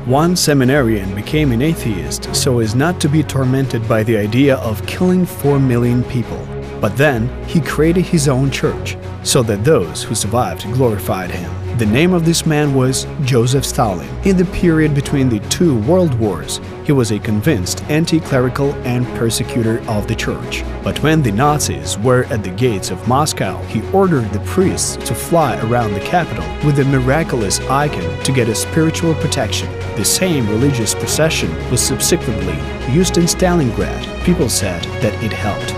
One seminarian became an atheist so as not to be tormented by the idea of killing 4 million people. But then he created his own church, so that those who survived glorified him. The name of this man was Joseph Stalin. In the period between the two world wars, he was a convinced anti-clerical and persecutor of the church. But when the Nazis were at the gates of Moscow, he ordered the priests to fly around the capital with a miraculous icon to get a spiritual protection. The same religious procession was subsequently used in Stalingrad. People said that it helped.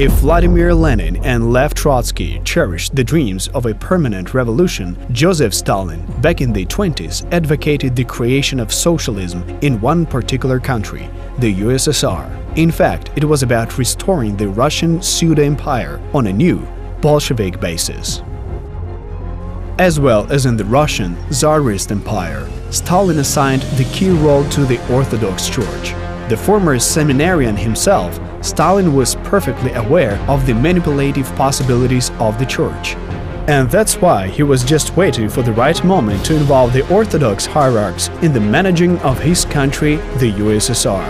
If Vladimir Lenin and Lev Trotsky cherished the dreams of a permanent revolution, Joseph Stalin, back in the 20s, advocated the creation of socialism in one particular country, the USSR. In fact, it was about restoring the Russian pseudo-empire on a new, Bolshevik basis. As well as in the Russian Tsarist Empire, Stalin assigned the key role to the Orthodox Church. The former seminarian himself, Stalin was perfectly aware of the manipulative possibilities of the church. And that's why he was just waiting for the right moment to involve the Orthodox hierarchs in the managing of his country, the USSR.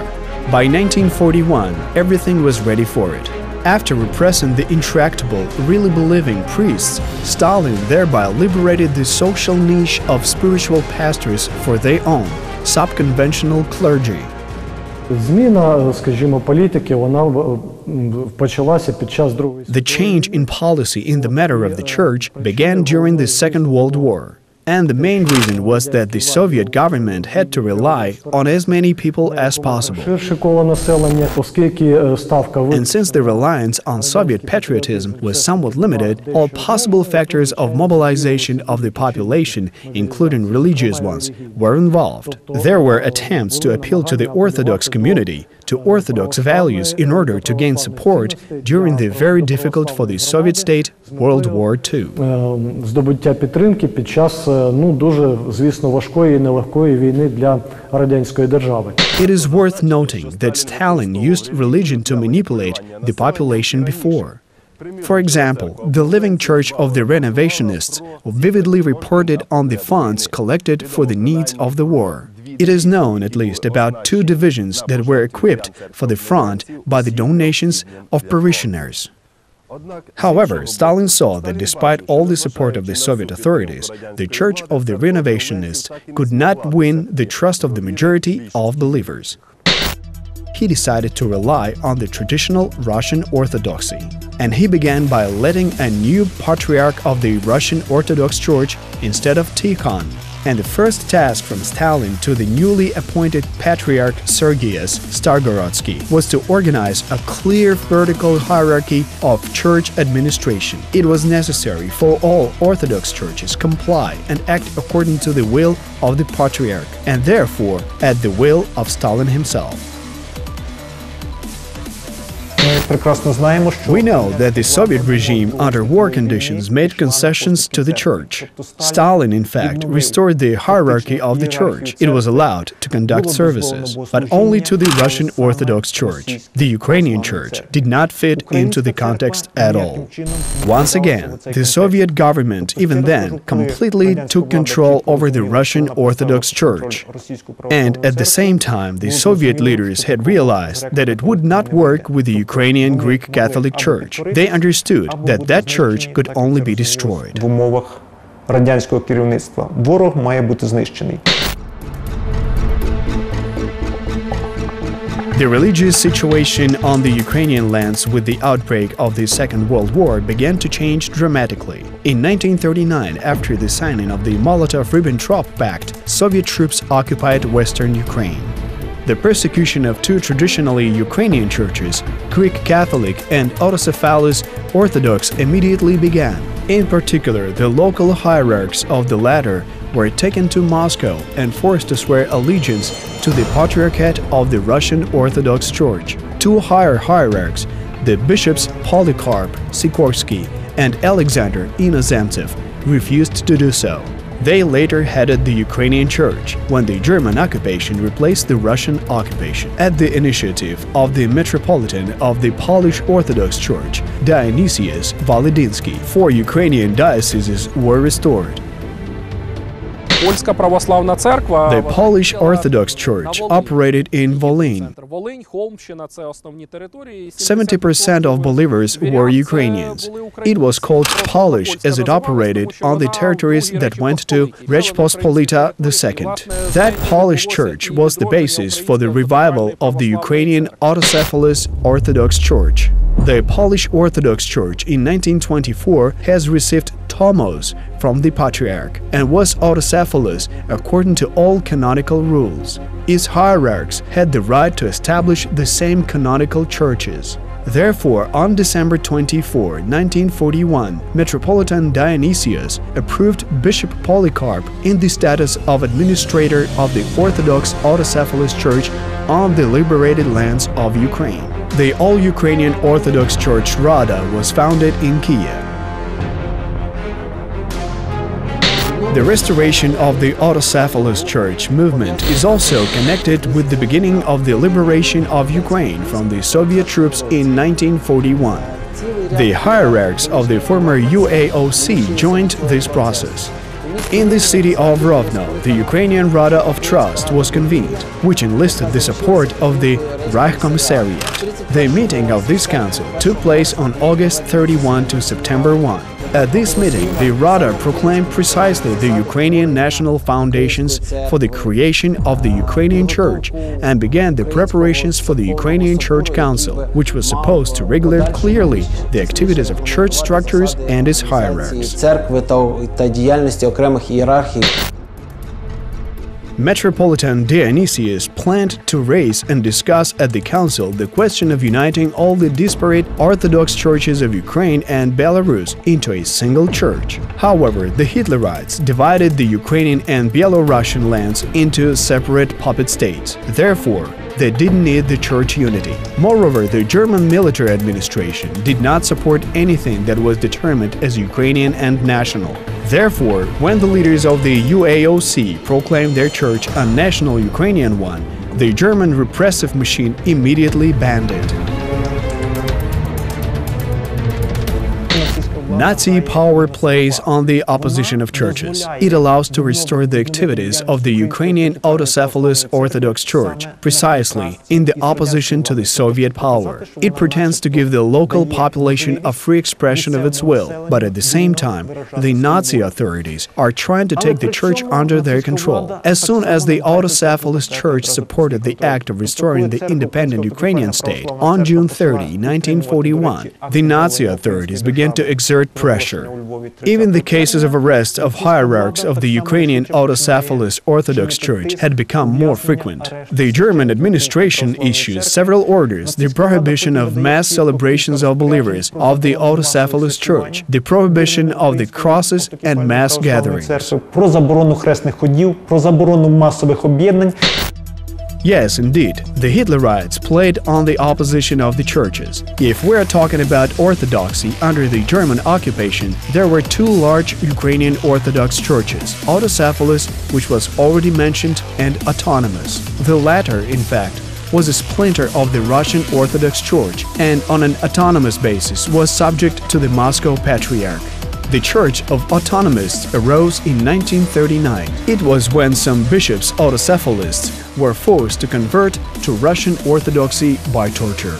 By 1941, everything was ready for it. After repressing the intractable, really believing priests, Stalin thereby liberated the social niche of spiritual pastors for their own, subconventional clergy. Зміна, скажімо, політики, вона почалася під час Другої The change in policy in the matter of the church began during the Second World War. And the main reason was that the Soviet government had to rely on as many people as possible. And since the reliance on Soviet patriotism was somewhat limited, all possible factors of mobilization of the population, including religious ones, were involved. There were attempts to appeal to the Orthodox community, to Orthodox values in order to gain support during the very difficult for the Soviet state World War II. Здобуття підтримки під час дуже, звісно, важкої і нелегкої війни для радянської держави. It is worth noting that Stalin used religion to manipulate the population before. For example, the Living Church of the Renovationists vividly reported on the funds collected for the needs of the war. It is known at least about 2 divisions that were equipped for the front by the donations of parishioners. However, Stalin saw that despite all the support of the Soviet authorities, the Church of the Renovationists could not win the trust of the majority of believers. He decided to rely on the traditional Russian Orthodoxy, and he began by letting a new patriarch of the Russian Orthodox Church instead of Tikhon. And the first task from Stalin to the newly appointed Patriarch Sergius Stargorodsky was to organize a clear vertical hierarchy of church administration. It was necessary for all Orthodox churches comply and act according to the will of the Patriarch, and therefore at the will of Stalin himself. We know that the Soviet regime under war conditions made concessions to the church. Stalin, in fact, restored the hierarchy of the church. It was allowed to conduct services, but only to the Russian Orthodox Church. The Ukrainian Church did not fit into the context at all. Once again, the Soviet government, even then, completely took control over the Russian Orthodox Church. And at the same time, the Soviet leaders had realized that it would not work with the Ukrainian Greek Catholic Church. They understood that that church could only be destroyed. В умовах радянського керівництва ворог має бути знищений. The religious situation on the Ukrainian lands with the outbreak of the Second World War began to change dramatically. In 1939, after the signing of the Molotov-Ribbentrop Pact, Soviet troops occupied western Ukraine. The persecution of 2 traditionally Ukrainian churches, Greek Catholic and autocephalous Orthodox, immediately began. In particular, the local hierarchs of the latter were taken to Moscow and forced to swear allegiance to the Patriarchate of the Russian Orthodox Church. 2 higher hierarchs, the bishops Polycarp Sikorsky and Alexander Inozemtsev, refused to do so. They later headed the Ukrainian Church when the German occupation replaced the Russian occupation. At the initiative of the Metropolitan of the Polish Orthodox Church, Dionysius Volodinsky, 4 Ukrainian dioceses were restored. The Polish Orthodox Church operated in Volyn. 70% of believers were Ukrainians. It was called Polish as it operated on the territories that went to Rzeczpospolita II. That Polish church was the basis for the revival of the Ukrainian autocephalous Orthodox Church. The Polish Orthodox Church in 1924 has received tomos from the Patriarch and was autocephalous according to all canonical rules. Its hierarchs had the right to establish the same canonical churches. Therefore, on December 24, 1941, Metropolitan Dionysius approved Bishop Polycarp in the status of administrator of the Orthodox Autocephalous Church on the liberated lands of Ukraine. The All-Ukrainian Orthodox Church Rada was founded in Kiev. The restoration of the autocephalous church movement is also connected with the beginning of the liberation of Ukraine from the Soviet troops in 1941. The hierarchs of the former UAOC joined this process. In the city of Rovno, the Ukrainian Rada of Trust was convened, which enlisted the support of the Reich Commissariat. The meeting of this council took place on August 31 to September 1. At this meeting, the Rada proclaimed precisely the Ukrainian national foundations for the creation of the Ukrainian Church and began the preparations for the Ukrainian Church Council, which was supposed to regulate clearly the activities of church structures and its hierarchs. Metropolitan Dionysius planned to raise and discuss at the council the question of uniting all the disparate Orthodox churches of Ukraine and Belarus into a single church. However, the Hitlerites divided the Ukrainian and Belarusian lands into separate puppet states. Therefore, they didn't need the church unity. Moreover, the German military administration did not support anything that was determined as Ukrainian and national. Therefore, when the leaders of the UAOC proclaimed their church a national Ukrainian one, the German repressive machine immediately banned it. Nazi power plays on the opposition of churches. It allows to restore the activities of the Ukrainian autocephalous Orthodox Church, precisely in the opposition to the Soviet power. It pretends to give the local population a free expression of its will, but at the same time, the Nazi authorities are trying to take the church under their control. As soon as the autocephalous Church supported the act of restoring the independent Ukrainian state on June 30, 1941, the Nazi authorities began to exert pressure. Even the cases of arrest of hierarchs of the Ukrainian autocephalous Orthodox Church had become more frequent. The German administration issues several orders: the prohibition of mass celebrations of believers of the autocephalous Church, the prohibition of the crosses and mass gatherings. Yes, indeed, the Hitlerites played on the opposition of the churches. If we're talking about orthodoxy under the German occupation, there were two large Ukrainian Orthodox churches, autocephalous, which was already mentioned, and autonomous. The latter, in fact, was a splinter of the Russian Orthodox Church and on an autonomous basis was subject to the Moscow Patriarch. The Church of Autonomists arose in 1939. It was when some bishops autocephalists were forced to convert to Russian Orthodoxy by torture.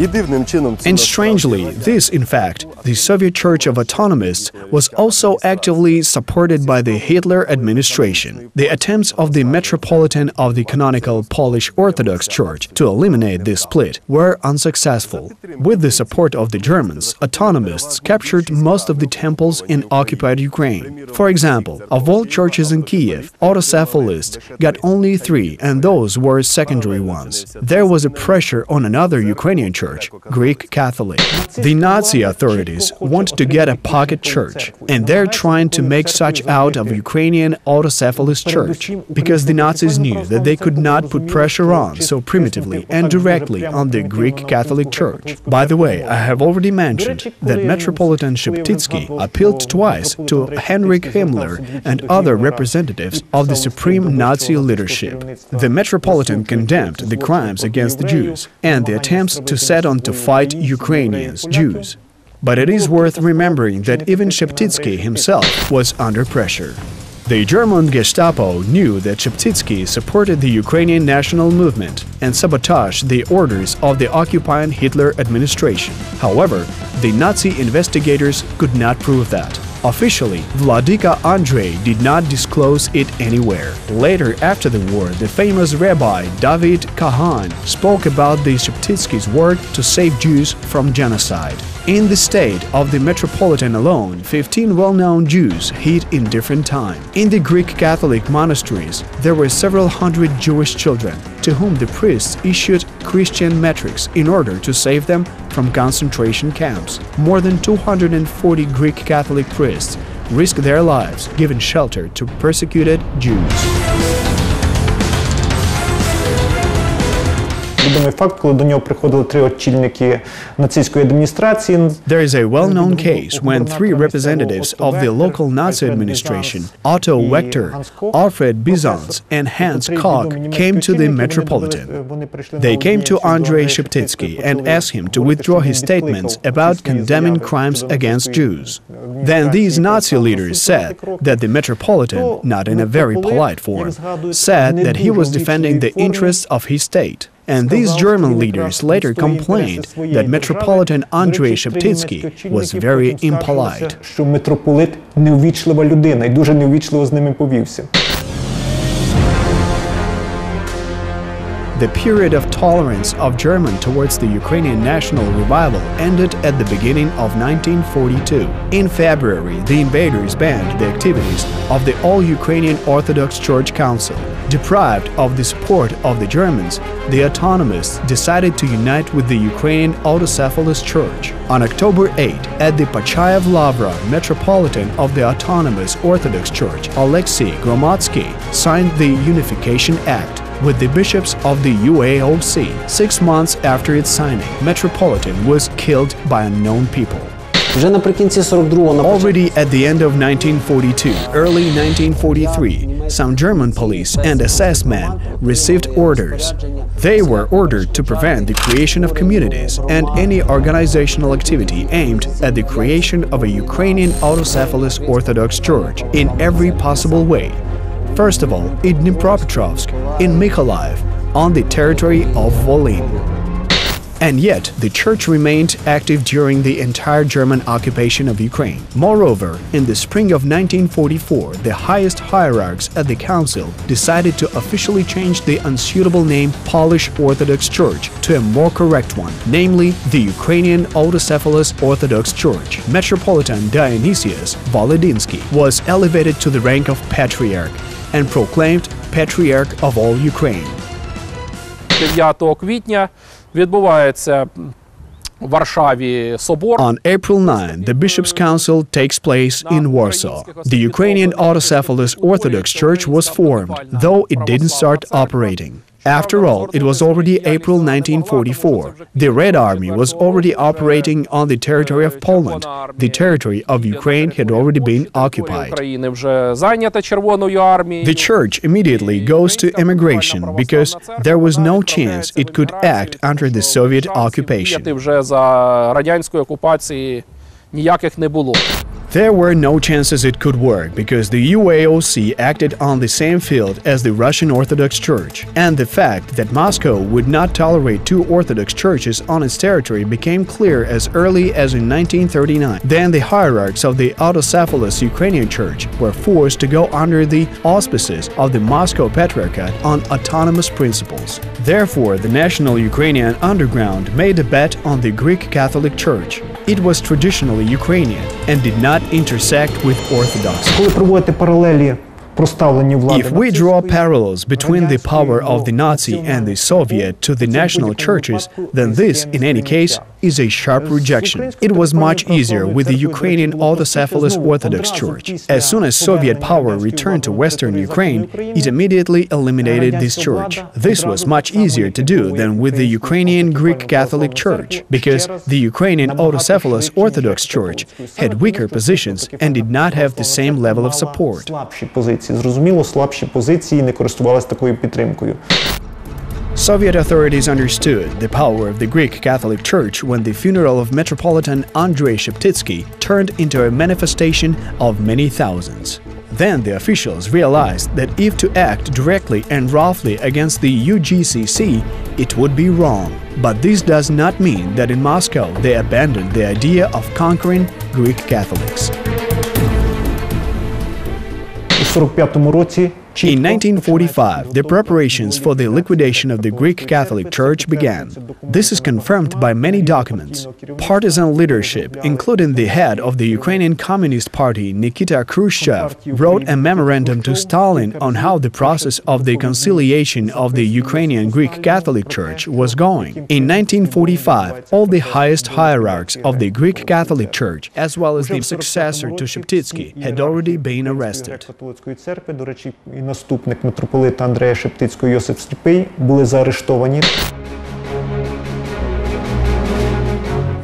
And strangely, this, in fact, the Soviet Church of Autonomists was also actively supported by the Hitler administration. The attempts of the Metropolitan of the canonical Polish Orthodox Church to eliminate this split were unsuccessful. With the support of the Germans, Autonomists captured most of the temples in occupied Ukraine. For example, of all churches in Kiev, autocephalists got only 3, and those were secondary ones. There was a pressure on another Ukrainian church, Greek Catholic. The Nazi authorities Nazis want to get a pocket church, and they're trying to make such out of Ukrainian autocephalous church, because the Nazis knew that they could not put pressure on so primitively and directly on the Greek Catholic Church. By the way, I have already mentioned that Metropolitan Sheptytsky appealed twice to Heinrich Himmler and other representatives of the supreme Nazi leadership. The Metropolitan condemned the crimes against the Jews and the attempts to set on to fight Ukrainians, Jews. But it is worth remembering that even Sheptytsky himself was under pressure. The German Gestapo knew that Sheptytsky supported the Ukrainian national movement and sabotaged the orders of the occupying Hitler administration. However, the Nazi investigators could not prove that. Officially, Vladika Andrei did not disclose it anywhere. Later, after the war, the famous Rabbi David Kahan spoke about the Sheptytsky's work to save Jews from genocide. In the state of the Metropolitan alone, 15 well-known Jews hid in different time. In the Greek Catholic monasteries, there were several hundred Jewish children, to whom the priests issued Christian metrics in order to save them from concentration camps. More than 240 Greek Catholic priests risked their lives giving shelter to persecuted Jews. Відомий факт, коли до нього приходили 3 очільники нацистської адміністрації. There is a well-known case when 3 representatives of the local Nazi administration, Otto Wechter, Alfred Bizans, and Hans Koch, came to the Metropolitan. They came to Andrei Sheptytsky and asked him to withdraw his statements about condemning crimes against Jews. Then these Nazi leaders said that the Metropolitan, not in a very polite form, said that he was defending the interests of his state. And these German leaders later complained that Metropolitan Andrei Sheptytsky was very impolite. Що митрополит неувічлива людина і дуже неувічливо з ними повівся. The period of tolerance of German towards the Ukrainian national revival ended at the beginning of 1942. In February, the invaders banned the activities of the All-Ukrainian Orthodox Church Council. Deprived of the support of the Germans, the autonomists decided to unite with the Ukrainian autocephalous church. On October 8, at the Pachayev-Lavra Metropolitan of the Autonomous Orthodox Church, Alexei Gromadsky signed the Unification Act with the bishops of the UAOC. 6 months after its signing, Metropolitan was killed by unknown people. Already at the end of 1942, early 1943, some German police and SS men received orders. They were ordered to prevent the creation of communities and any organizational activity aimed at the creation of a Ukrainian autocephalous Orthodox Church in every possible way. First of all, in Dnipropetrovsk, in Mykolaiv, on the territory of Volyn. And yet, the church remained active during the entire German occupation of Ukraine. Moreover, in the spring of 1944, the highest hierarchs at the council decided to officially change the unsuitable name Polish Orthodox Church to a more correct one, namely the Ukrainian Autocephalous Orthodox Church. Metropolitan Dionysius Volodinsky was elevated to the rank of Patriarch and proclaimed Patriarch of all Ukraine. 9 квітня відбувається в Варшаві собор. On April 9, the Bishops' Council takes place in Warsaw. The Ukrainian Autocephalous Orthodox Church was formed, though it didn't start operating. After all, it was already April 1944. The Red Army was already operating on the territory of Poland. The territory of Ukraine had already been occupied. The church immediately goes to emigration because there was no chance it could act under the Soviet occupation. There were no chances it could work because the UAOC acted on the same field as the Russian Orthodox Church, and the fact that Moscow would not tolerate 2 Orthodox churches on its territory became clear as early as in 1939. Then the hierarchs of the autocephalous Ukrainian Church were forced to go under the auspices of the Moscow Patriarchate on autonomous principles. Therefore, the national Ukrainian underground made a bet on the Greek Catholic Church. It was traditionally Ukrainian and did not intersect with Orthodox. If we draw parallels between the power of the Nazi and the Soviet to the national churches, then this, in any case, is a sharp rejection. It was much easier with the Ukrainian autocephalous Orthodox Church. As soon as Soviet power returned to Western Ukraine, it immediately eliminated this church. This was much easier to do than with the Ukrainian Greek Catholic Church, because the Ukrainian autocephalous Orthodox Church had weaker positions and did not have the same level of support. Слабші позиції, зрозуміло, слабші позиції, не користувалися такою підтримкою. Soviet authorities understood the power of the Greek Catholic Church when the funeral of Metropolitan Andrei Sheptytsky turned into a manifestation of many thousands. Then the officials realized that if to act directly and roughly against the UGCC, it would be wrong. But this does not mean that in Moscow they abandoned the idea of conquering Greek Catholics. У 45-му році In 1945, the preparations for the liquidation of the Greek Catholic Church began. This is confirmed by many documents. Partisan leadership, including the head of the Ukrainian Communist Party, Nikita Khrushchev, wrote a memorandum to Stalin on how the process of the conciliation of the Ukrainian Greek Catholic Church was going. In 1945, all the highest hierarchs of the Greek Catholic Church, as well as the successor to Sheptytsky, had already been arrested. Наступник митрополита Андрея Шептицького Йосиф Сліпий були заарештовані.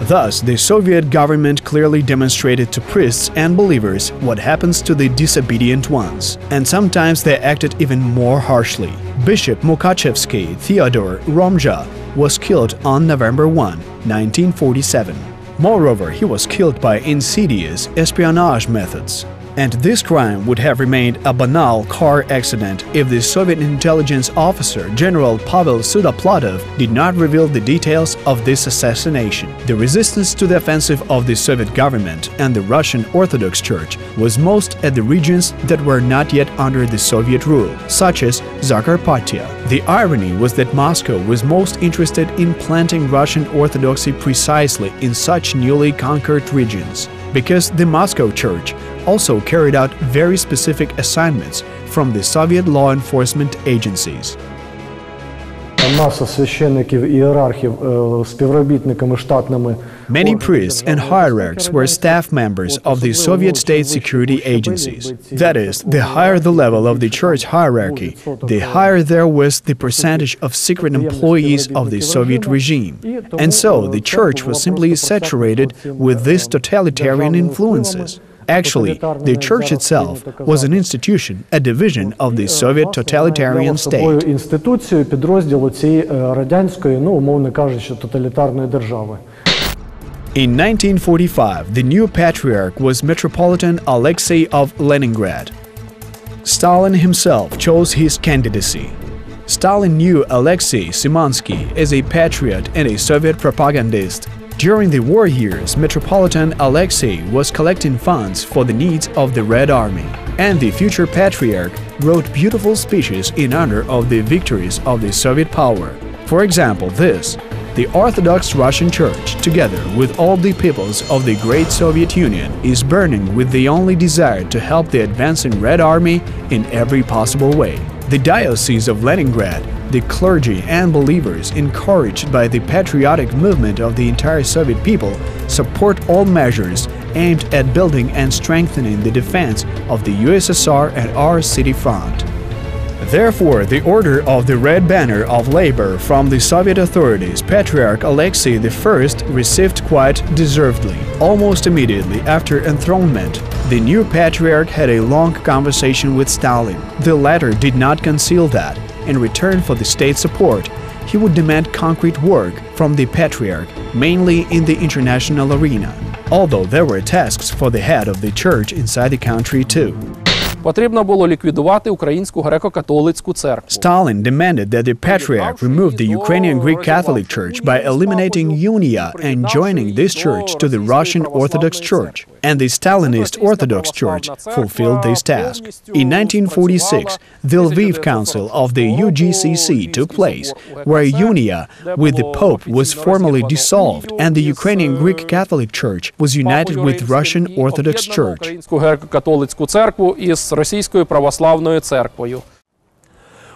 Thus, the Soviet government clearly demonstrated to priests and believers what happens to the disobedient ones, and sometimes they acted even more harshly. Bishop Mukachevsky Theodore Romja was killed on November 1, 1947. Moreover, he was killed by insidious espionage methods. And this crime would have remained a banal car accident if the Soviet intelligence officer General Pavel Sudoplatov did not reveal the details of this assassination. The resistance to the offensive of the Soviet government and the Russian Orthodox Church was most at the regions that were not yet under the Soviet rule, such as Zakarpattia. The irony was that Moscow was most interested in planting Russian Orthodoxy precisely in such newly conquered regions, because the Moscow Church also carried out very specific assignments from the Soviet law enforcement agencies. Маса священників і ієрархів співробітниками штатними. Many priests and hierarchs were staff members of the Soviet state security agencies. That is, the higher the level of the church hierarchy, the higher there was the percentage of secret employees of the Soviet regime. And so the church was simply saturated with these totalitarian influences. Actually, the church itself was an institution, a division of the Soviet totalitarian state. Інституцією, підрозділу цієї радянської, умовно кажучи, тоталітарної держави. In 1945, the new patriarch was Metropolitan Alexei of Leningrad. Stalin himself chose his candidacy. Stalin knew Alexei Simansky as a patriot and a Soviet propagandist. During the war years, Metropolitan Alexei was collecting funds for the needs of the Red Army, and the future patriarch wrote beautiful speeches in honor of the victories of the Soviet power. For example, this: "The Orthodox Russian Church, together with all the peoples of the great Soviet Union, is burning with the only desire to help the advancing Red Army in every possible way." The Diocese of Leningrad, the clergy and believers, encouraged by the patriotic movement of the entire Soviet people, support all measures aimed at building and strengthening the defense of the USSR and our city front. Therefore, the order of the Red Banner of Labor from the Soviet authorities, Patriarch Alexei I received quite deservedly. Almost immediately after enthronement, the new patriarch had a long conversation with Stalin. The latter did not conceal that, in return for the state support, he would demand concrete work from the patriarch, mainly in the international arena, although there were tasks for the head of the church inside the country too. Потрібно було ліквідувати Українську греко-католицьку церкву. Stalin demanded that the Patriarch remove the Ukrainian Greek Catholic Church by eliminating unia and joining this church to the Russian Orthodox Church, and the Stalinist Orthodox Church fulfilled this task. In 1946, the Lviv Council of the UGCC took place, where unia with the Pope was formally dissolved, and the Ukrainian Greek Catholic Church was united with Russian Orthodox Church. Українську греко-католицьку церкву із Російською православною церквою.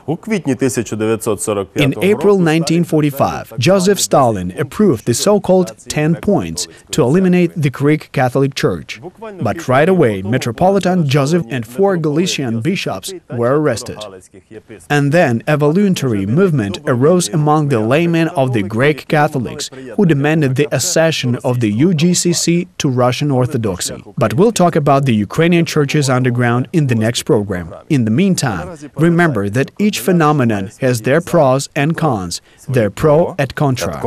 In April 1945, Joseph Stalin approved the so-called 10 points to eliminate the Greek Catholic Church. But right away, Metropolitan Joseph and 4 Galician bishops were arrested. And then a voluntary movement arose among the laymen of the Greek Catholics, who demanded the accession of the UGCC to Russian Orthodoxy. But we'll talk about the Ukrainian churches underground in the next program. In the meantime, remember that each phenomenon has their pros and cons, their pro et contra.